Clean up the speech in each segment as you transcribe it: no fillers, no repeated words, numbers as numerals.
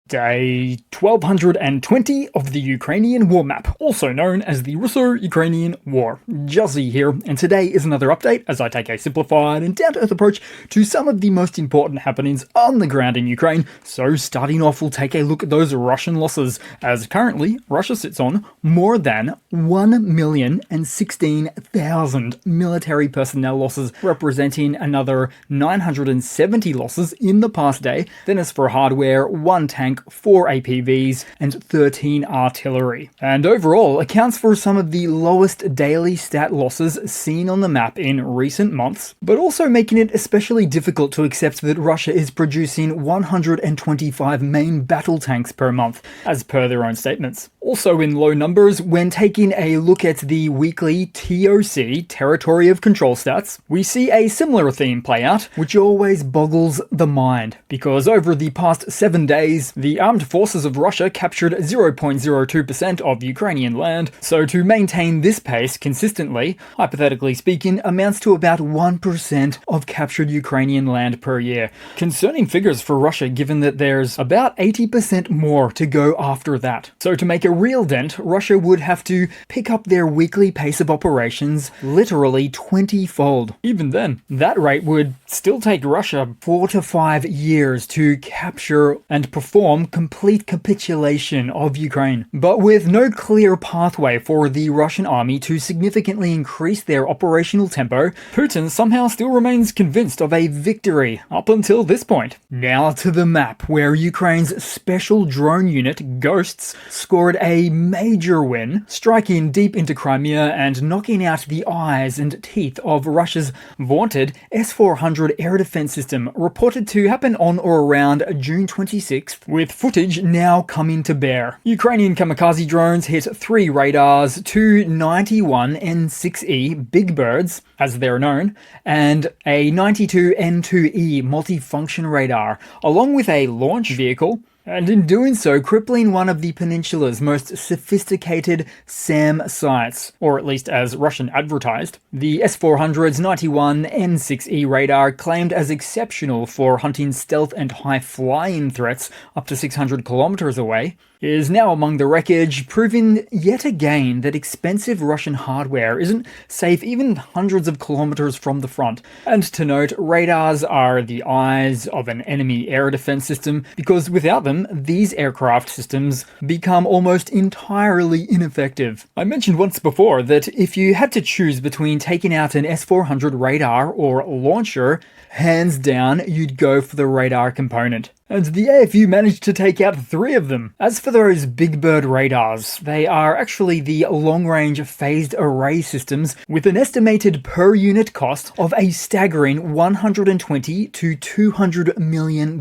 Day 1220 of the Ukrainian War Map, also known as the Russo-Ukrainian War. Juzzie here, and today is another update as I take a simplified and down-to-earth approach to some of the most important happenings on the ground in Ukraine. So starting off, we'll take a look at those Russian losses, as currently Russia sits on more than 1,016,000 military personnel losses, representing another 970 losses in the past day. Then as for hardware, 1 tank, 4 APVs, and 13 artillery. And overall accounts for some of the lowest daily stat losses seen on the map in recent months, but also making it especially difficult to accept that Russia is producing 125 main battle tanks per month, as per their own statements. Also in low numbers, when taking a look at the weekly TOC, Territory of Control stats, we see a similar theme play out, which always boggles the mind, because over the past 7 days, the armed forces of Russia captured 0.02% of Ukrainian land, so to maintain this pace consistently, hypothetically speaking, amounts to about 1% of captured Ukrainian land per year. Concerning figures for Russia, given that there's about 80% more to go after that. So to make a real dent, Russia would have to pick up their weekly pace of operations literally 20-fold. Even then, that rate would still take Russia 4 to 5 years to capture and perform complete capitulation of Ukraine. But with no clear pathway for the Russian army to significantly increase their operational tempo, Putin somehow still remains convinced of a victory up until this point. Now to the map, where Ukraine's special drone unit, Ghosts, scored a major win, striking deep into Crimea and knocking out the eyes and teeth of Russia's vaunted S400 air defense system, reported to happen on or around June 26th, with footage now coming to bear. Ukrainian kamikaze drones hit 3 radars, 2 91 N6E Big Birds, as they're known, and a 92 N2E multifunction radar, along with a launch vehicle, and in doing so, crippling one of the peninsula's most sophisticated SAM sites, or at least as Russian advertised. The S400's 91 N6E radar, claimed as exceptional for hunting stealth and high-flying threats up to 600 kilometers away, is now among the wreckage, proving yet again that expensive Russian hardware isn't safe even hundreds of kilometers from the front. And to note, radars are the eyes of an enemy air defense system, because without them, these aircraft systems become almost entirely ineffective. I mentioned once before that if you had to choose between taking out an S400 radar or launcher, hands down, you'd go for the radar component. And the AFU managed to take out 3 of them. As for those Big Bird radars, they are actually the long-range phased array systems with an estimated per unit cost of a staggering $120 to $200 million.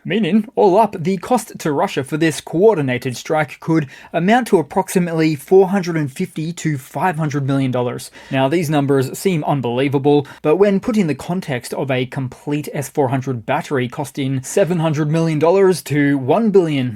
Meaning, all up, the cost to Russia for this coordinated strike could amount to approximately $450 to $500 million. Now, these numbers seem unbelievable, but when put in the context of a complete S400 battery costing $700 million to $1 billion,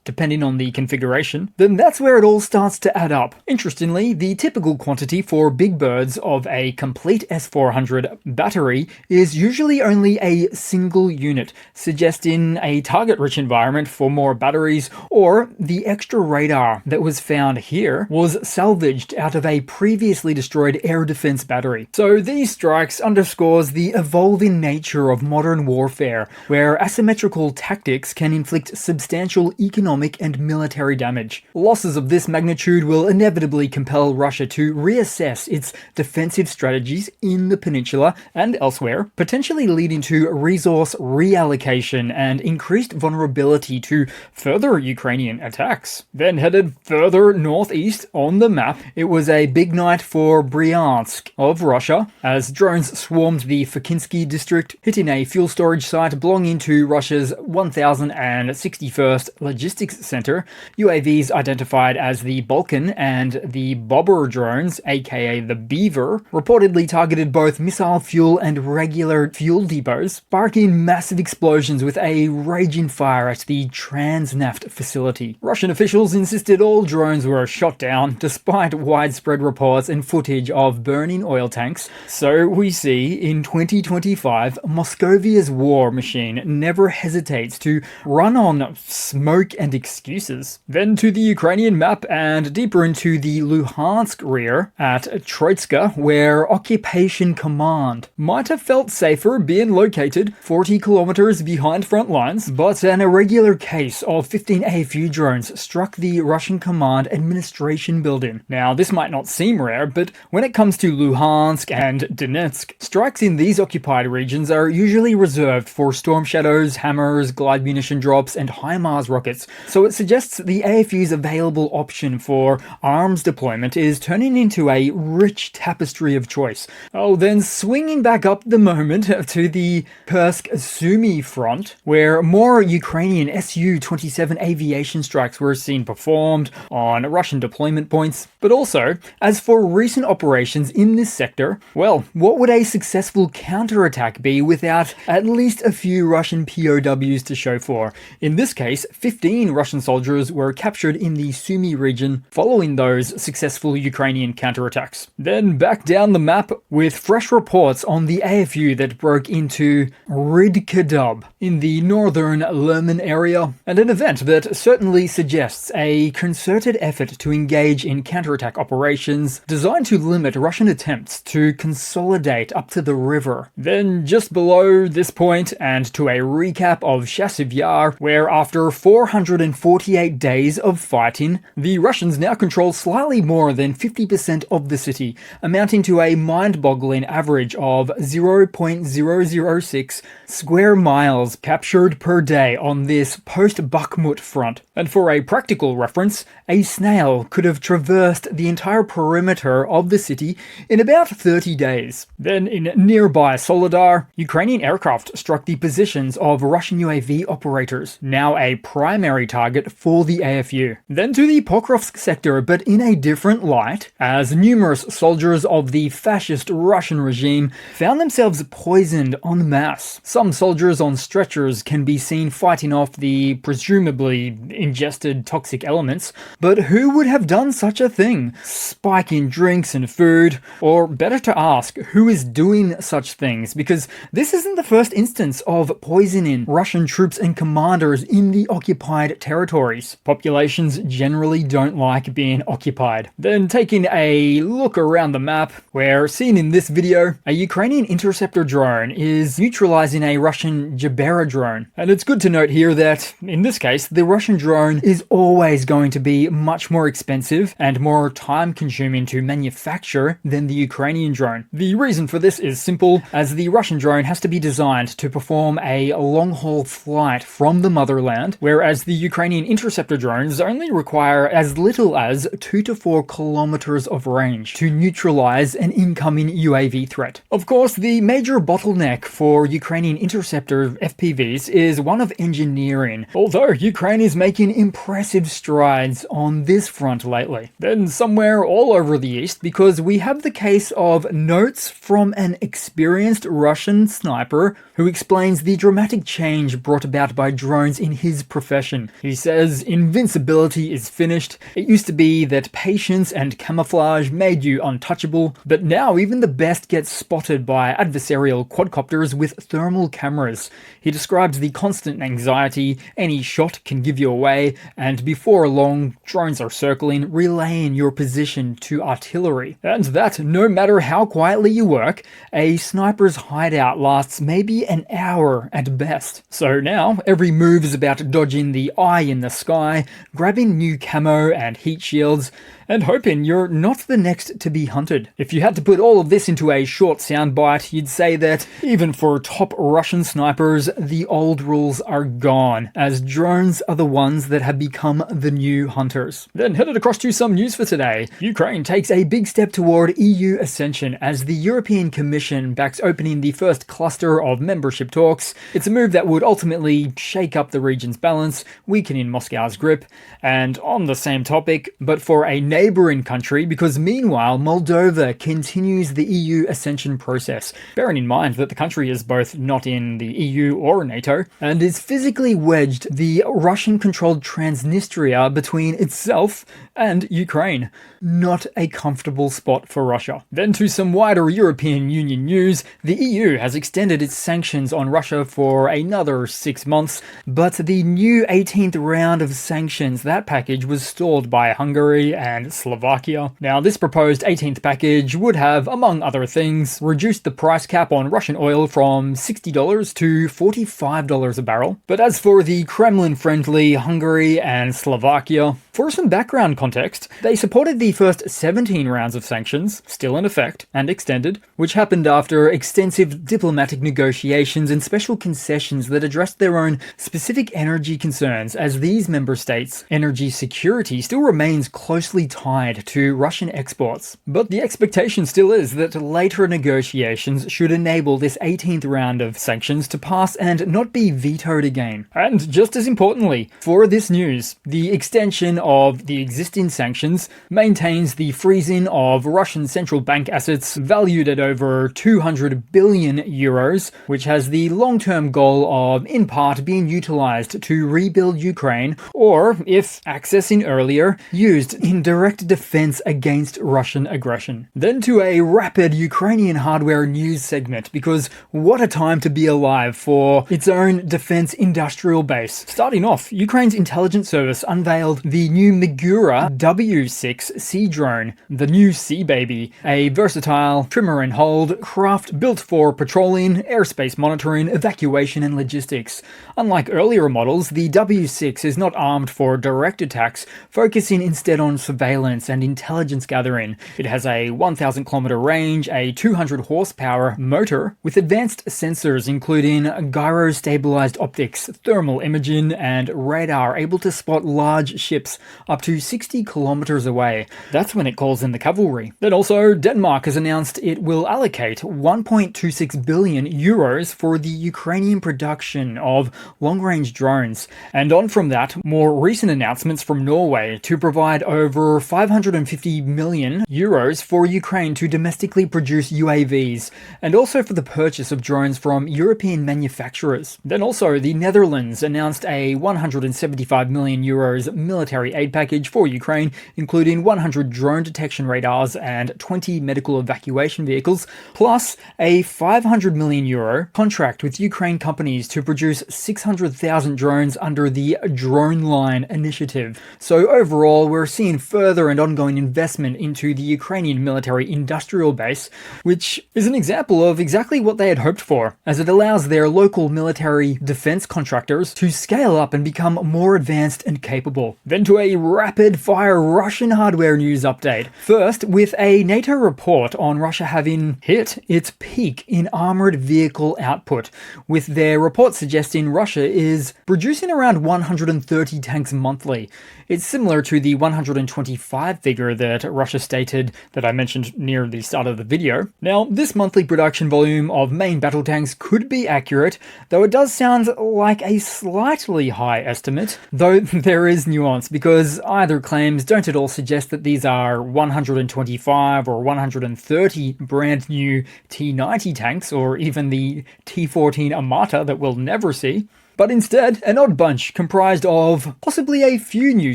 depending on the configuration, then that's where it all starts to add up. Interestingly, the typical quantity for Big Birds of a complete S400 battery is usually only a single unit, suggesting a target-rich environment for more batteries, or the extra radar that was found here was salvaged out of a previously destroyed air defense battery. So these strikes underscores the evolving nature of modern warfare, where asymmetrical tactics can inflict substantial economic and military damage. Losses of this magnitude will inevitably compel Russia to reassess its defensive strategies in the peninsula and elsewhere, potentially leading to resource reallocation and increased vulnerability to further Ukrainian attacks. Then headed further northeast on the map, it was a big night for Bryansk of Russia, as drones swarmed the Fakinsky district, hitting a fuel storage site belonging to Russia's 1061st Logistics Center. UAVs identified as the Balkan and the Bobber drones, aka the Beaver, reportedly targeted both missile fuel and regular fuel depots, sparking massive explosions with a raging fire at the Transnaft facility. Russian officials insisted all drones were shot down, despite widespread reports and footage of burning oil tanks. So we see, in 2025, Moscovia's war machine never hesitated hesitates to run on smoke and excuses. Then to the Ukrainian map and deeper into the Luhansk rear at Troitska, where Occupation Command might have felt safer being located 40 kilometers behind front lines, but an irregular case of 15 AFU drones struck the Russian Command Administration building. Now, this might not seem rare, but when it comes to Luhansk and Donetsk, strikes in these occupied regions are usually reserved for Storm Shadows, Hammers, glide munition drops, and HIMARS rockets, so it suggests the AFU's available option for arms deployment is turning into a rich tapestry of choice. Oh, then swinging back up the moment to the Kursk-Sumy front, where more Ukrainian Su-27 aviation strikes were seen performed on Russian deployment points. But also, as for recent operations in this sector, well, what would a successful counterattack be without at least a few Russian POWs to show for? In this case, 15 Russian soldiers were captured in the Sumy region following those successful Ukrainian counterattacks. Then back down the map with fresh reports on the AFU that broke into Ridkadub in the northern Lerman area, and an event that certainly suggests a concerted effort to engage in counterattack operations designed to limit Russian attempts to consolidate up to the river. Then just below this point, and to a recap of Chasiv Yar, where after 448 days of fighting, the Russians now control slightly more than 50% of the city, amounting to a mind-boggling average of 0.006 square miles captured per day on this post-Bakhmut front. And for a practical reference, a snail could have traversed the entire perimeter of the city in about 30 days. Then in nearby Soledar, Ukrainian aircraft struck the positions of Russian UAV operators, now a primary target for the AFU. Then to the Pokrovsk sector, but in a different light, as numerous soldiers of the fascist Russian regime found themselves poisoned en masse. Some soldiers on stretchers can be seen fighting off the presumably ingested toxic elements, but who would have done such a thing? Spiking drinks and food, or better to ask, who is doing such things? Because this isn't the first instance of poisoning Russian troops and commanders in the occupied territories. Populations generally don't like being occupied. Then taking a look around the map, where seen in this video, a Ukrainian interceptor drone is neutralizing a Russian Jabera drone. And it's good to note here that, in this case, the Russian drone is always going to be much more expensive and more time-consuming to manufacture than the Ukrainian drone. The reason for this is simple, as the Russian drone has to be designed to perform a long-haul flight from the motherland, whereas the Ukrainian interceptor drones only require as little as 2 to 4 kilometers of range to neutralize an incoming UAV threat. Of course, the major bottleneck for Ukrainian interceptor FPVs is one of engineering, although Ukraine is making impressive strides on this front lately. Then somewhere all over the east, because we have the case of notes from an experienced Russian sniper who explains the dramatic change brought about by drones in his profession. He says invincibility is finished. It used to be that patience and camouflage made you untouchable, but now even the best gets spotted by adversarial quadcopters with thermal cameras. He describes the constant anxiety any shot can give you away, and before long, drones are circling, relaying your position to artillery. And that, no matter how quietly you work, a sniper's hideout lasts maybe an hour at best. So now, every move is about dodging the eye in the sky, grabbing new camo and heat shields, and hoping you're not the next to be hunted. If you had to put all of this into a short soundbite, you'd say that even for top Russian snipers, the old rules are gone, as drones are the ones that have become the new hunters. Then headed across to some news for today. Ukraine takes a big step toward EU ascension as the European Commission backs opening the first cluster of membership talks. It's a move that would ultimately shake up the region's balance, weakening Moscow's grip. And on the same topic, but for a NATO neighbouring country because meanwhile Moldova continues the EU accession process, bearing in mind that the country is both not in the EU or NATO and is physically wedged the Russian-controlled Transnistria between itself and Ukraine. Not a comfortable spot for Russia. Then to some wider European Union news, the EU has extended its sanctions on Russia for another 6 months, but the new 18th round of sanctions, that package was stalled by Hungary and Slovakia. Now, this proposed 18th package would have, among other things, reduced the price cap on Russian oil from $60 to $45 a barrel. But as for the Kremlin-friendly Hungary and Slovakia, for some background context, they supported the first 17 rounds of sanctions, still in effect and extended, which happened after extensive diplomatic negotiations and special concessions that addressed their own specific energy concerns, as these member states' energy security still remains closely tied to Russian exports. But the expectation still is that later negotiations should enable this 18th round of sanctions to pass and not be vetoed again. And just as importantly, for this news, the extension of the existing sanctions maintains the freezing of Russian central bank assets valued at over 200 billion euros, which has the long-term goal of, in part, being utilized to rebuild Ukraine, or, if accessing earlier, used in direct defense against Russian aggression. Then to a rapid Ukrainian hardware news segment, because what a time to be alive for its own defense industrial base. Starting off, Ukraine's intelligence service unveiled the new Migura W6 Sea drone, the new Sea Baby, a versatile trimmer and hold craft built for patrolling, airspace monitoring, evacuation and logistics. Unlike earlier models, the W6 is not armed for direct attacks, focusing instead on surveillance and intelligence gathering. It has a 1,000 kilometer range, a 200 horsepower motor with advanced sensors including gyro-stabilized optics, thermal imaging and radar able to spot large ships up to 60 kilometers away. That's when it calls in the cavalry. Then also, Denmark has announced it will allocate 1.26 billion euros for the Ukrainian production of long-range drones. And on from that, more recent announcements from Norway to provide over 550 million euros for Ukraine to domestically produce UAVs, and also for the purchase of drones from European manufacturers. Then also, the Netherlands announced a 175 million euros military aid package for Ukraine, including 100 drone detection radars and 20 medical evacuation vehicles, plus a 500 million euro contract with Ukraine companies to produce 600,000 drones under the Drone Line initiative. So overall, we're seeing further and ongoing investment into the Ukrainian military industrial base, which is an example of exactly what they had hoped for, as it allows their local military defense contractors to scale up and become more advanced and capable. Then to a rapid-fire Russian hardware news update. First, with a NATO report on Russia having hit its peak in armored vehicle output, with their report suggesting Russia is producing around 130 tanks monthly. It's similar to the 125 figure that Russia stated that I mentioned near the start of the video. Now, this monthly production volume of main battle tanks could be accurate, though it does sound like a slightly high estimate, though there is nuance, because either claims don't at all suggest that these are 125 or 130 brand new T-90 tanks, or even the T-14 Armata that we'll never see, but instead an odd bunch comprised of possibly a few new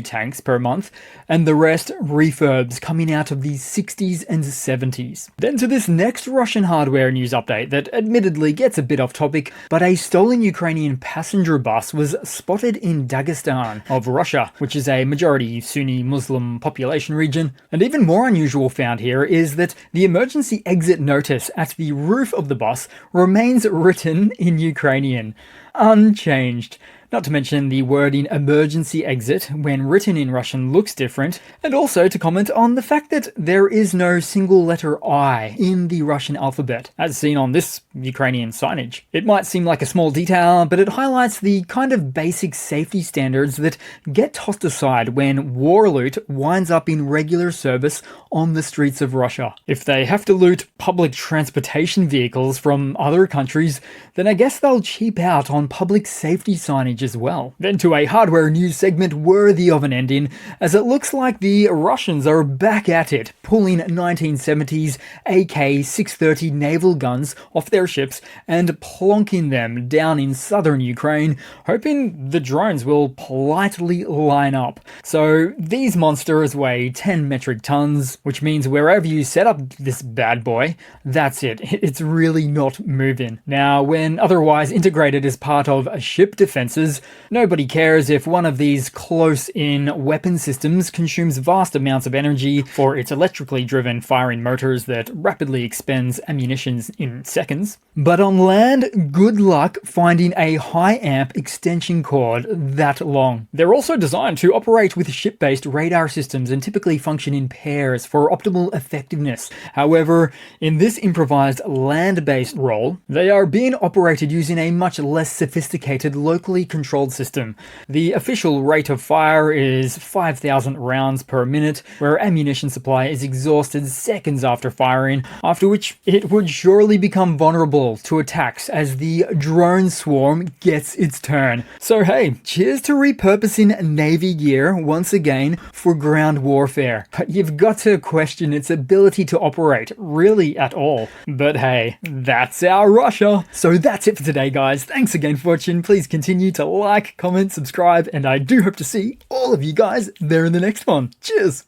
tanks per month, and the rest refurbs coming out of the 60s and 70s. Then to this next Russian hardware news update that admittedly gets a bit off topic, but a stolen Ukrainian passenger bus was spotted in Dagestan of Russia, which is a majority Sunni Muslim population region. And even more unusual found here is that the emergency exit notice at the roof of the bus remains written in Ukrainian. Unchanged. Not to mention the wording emergency exit when written in Russian looks different, and also to comment on the fact that there is no single letter I in the Russian alphabet, as seen on this Ukrainian signage. It might seem like a small detail, but it highlights the kind of basic safety standards that get tossed aside when war loot winds up in regular service on the streets of Russia. If they have to loot public transportation vehicles from other countries, then I guess they'll cheap out on public safety signage damage as well. Then to a hardware news segment worthy of an ending, as it looks like the Russians are back at it, pulling 1970s AK-630 naval guns off their ships and plonking them down in southern Ukraine, hoping the drones will politely line up. So these monsters weigh 10 metric tons, which means wherever you set up this bad boy, that's it. It's really not moving. Now, when otherwise integrated as part of ship defenses, nobody cares if one of these close-in weapon systems consumes vast amounts of energy for its electrically driven firing motors that rapidly expends ammunition in seconds. But on land, good luck finding a high-amp extension cord that long. They're also designed to operate with ship-based radar systems and typically function in pairs for optimal effectiveness. However, in this improvised land-based role, they are being operated using a much less sophisticated locally controlled system. The official rate of fire is 5,000 rounds per minute, where ammunition supply is exhausted seconds after firing, after which it would surely become vulnerable to attacks as the drone swarm gets its turn. So hey, cheers to repurposing Navy gear once again for ground warfare. But you've got to question its ability to operate really at all. But hey, that's our Russia. So that's it for today, guys. Thanks again for watching. Please continue to like, comment, subscribe, and I do hope to see all of you guys there in the next one. Cheers!